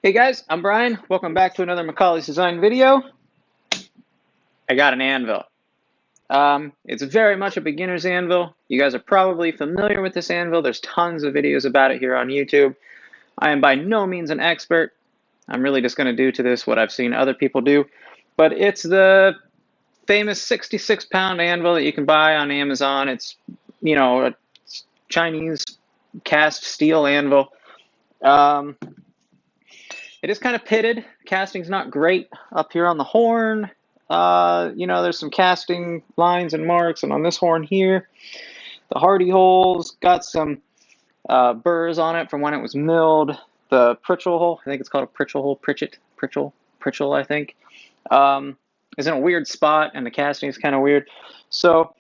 Hey guys, I'm Brian. Welcome back to another Macaulay's Design video. I got an anvil. It's very much a beginner's anvil. You guys are probably familiar with this anvil. There's tons of videos about it here on YouTube. I am by no means an expert. I'm really just going to do to this what I've seen other people do. But it's the famous 66-pound anvil that you can buy on Amazon. It's, a Chinese cast steel anvil. It is kind of pitted. Casting's not great up here on the horn. There's some casting lines and marks, and on this horn here, the hardy holes got some burrs on it from when it was milled. The pritchel hole, I think it's called a pritchel hole, pritchel, I think, is in a weird spot, and the casting is kind of weird. So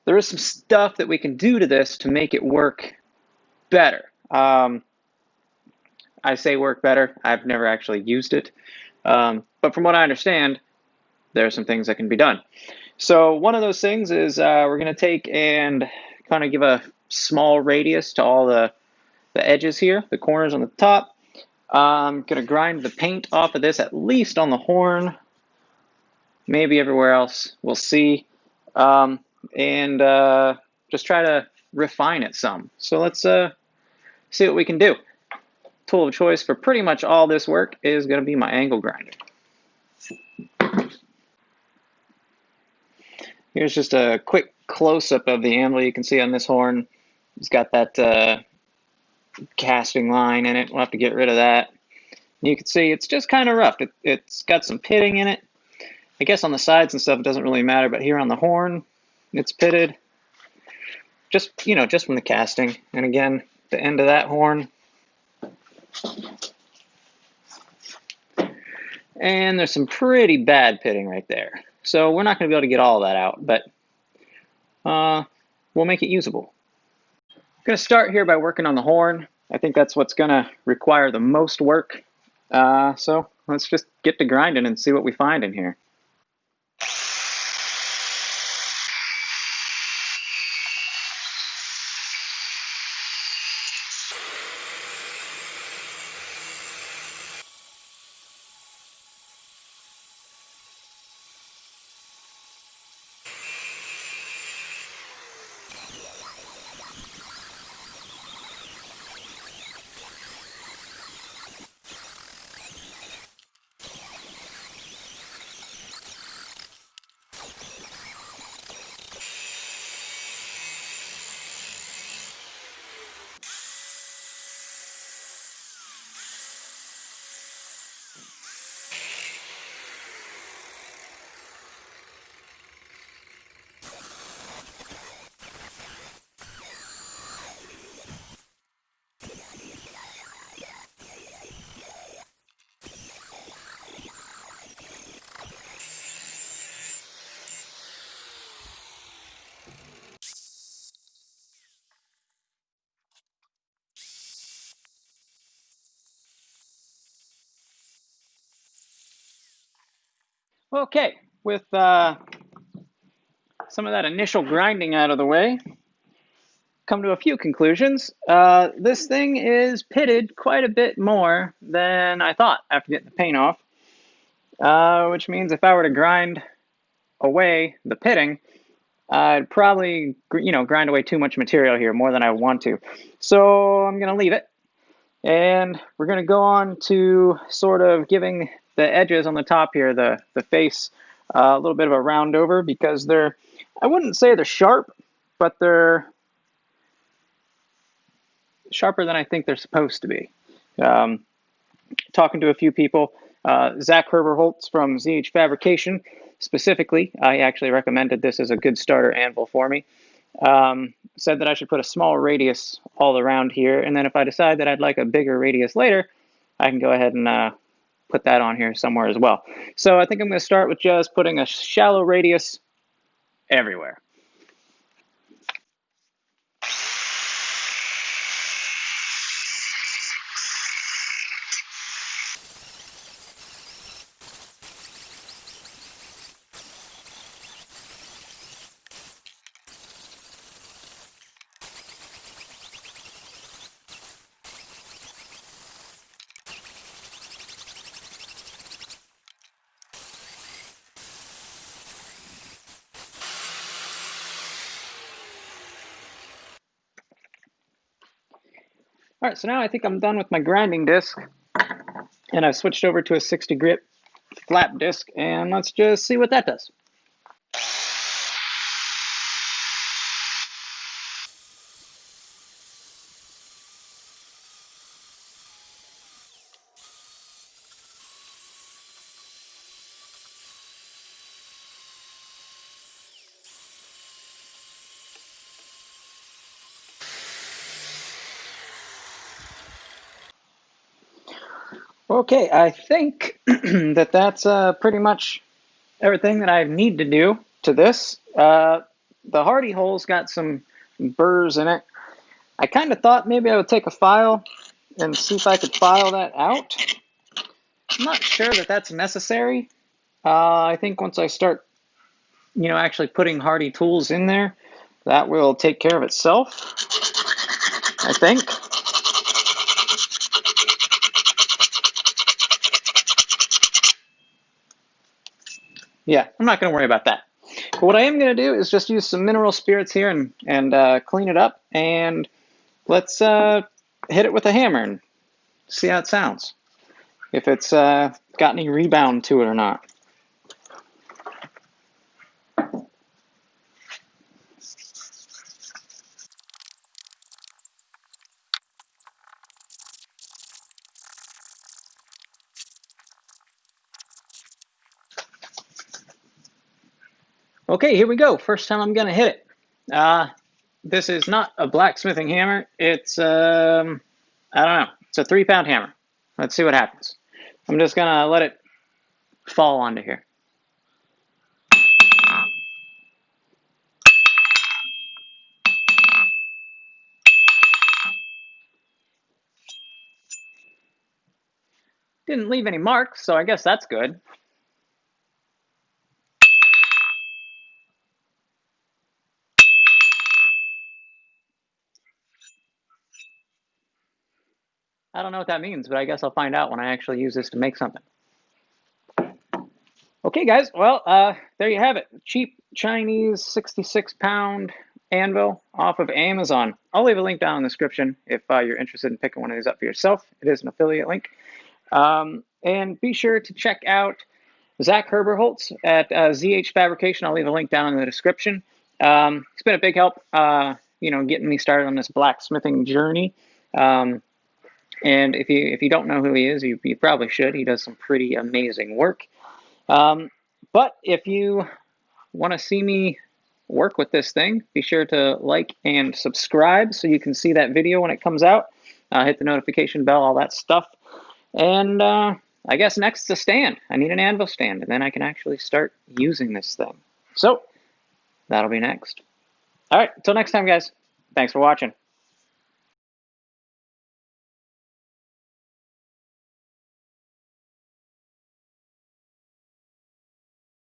there is some stuff that we can do to this to make it work better. I say work better. I've never actually used it. But from what I understand, there are some things that can be done. So one of those things is we're going to take and kind of give a small radius to all the edges here, the corners on the top. I'm going to grind the paint off of this, at least on the horn, maybe everywhere else. We'll see. And just try to refine it some. So let's see what we can do. Tool of choice for pretty much all this work is going to be my angle grinder. Here's just a quick close-up of the anvil. You can see on this horn, it's got that casting line in it. We'll have to get rid of that. You can see it's just kind of rough. It's got some pitting in it. I guess on the sides and stuff it doesn't really matter, but here on the horn, it's pitted. Just from the casting. And again, the end of that horn. And there's some pretty bad pitting right there. So we're not going to be able to get all of that out, but we'll make it usable. I'm going to start here by working on the horn. I think that's what's going to require the most work. So let's just get to grinding and see what we find in here. Okay, with some of that initial grinding out of the way, come to a few conclusions. This thing is pitted quite a bit more than I thought after getting the paint off, which means if I were to grind away the pitting, I'd probably grind away too much material here, more than I want to. So I'm going to leave it, and we're going to go on to sort of giving the edges on the top here, the face, a little bit of a round over, because I wouldn't say they're sharp, but they're sharper than I think they're supposed to be. Talking to a few people, Zach Herberholtz from ZH Fabrication, specifically, I actually recommended this as a good starter anvil for me. Said that I should put a small radius all around here, and then if I decide that I'd like a bigger radius later, I can go ahead and put that on here somewhere as well. So I think I'm going to start with just putting a shallow radius everywhere. All right, so now I think I'm done with my grinding disc, and I've switched over to a 60 grit flat disc, and let's just see what that does. Okay, I think that's pretty much everything that I need to do to this. The hardy hole's got some burrs in it. I kind of thought maybe I would take a file and see if I could file that out. I'm not sure that that's necessary. I think once I start, actually putting hardy tools in there, that will take care of itself, I think. Yeah, I'm not going to worry about that. But what I am going to do is just use some mineral spirits here and clean it up, and let's hit it with a hammer and see how it sounds. If it's got any rebound to it or not. Okay, here we go. First time I'm going to hit it. This is not a blacksmithing hammer. It's, I don't know. It's a 3-pound hammer. Let's see what happens. I'm just going to let it fall onto here. Didn't leave any marks, so I guess that's good. I don't know what that means, but I guess I'll find out when I actually use this to make something. Okay, guys, well, there you have it. Cheap Chinese 66-pound anvil off of Amazon. I'll leave a link down in the description if you're interested in picking one of these up for yourself. It is an affiliate link. And be sure to check out Zach Herberholtz at ZH Fabrication. I'll leave a link down in the description. It's been a big help, getting me started on this blacksmithing journey. And if you don't know who he is, you probably should. He does some pretty amazing work. But if you want to see me work with this thing, be sure to like and subscribe so you can see that video when it comes out. Hit the notification bell, all that stuff. And I guess next is a stand. I need an anvil stand, and then I can actually start using this thing. So that'll be next. All right, until next time, guys. Thanks for watching.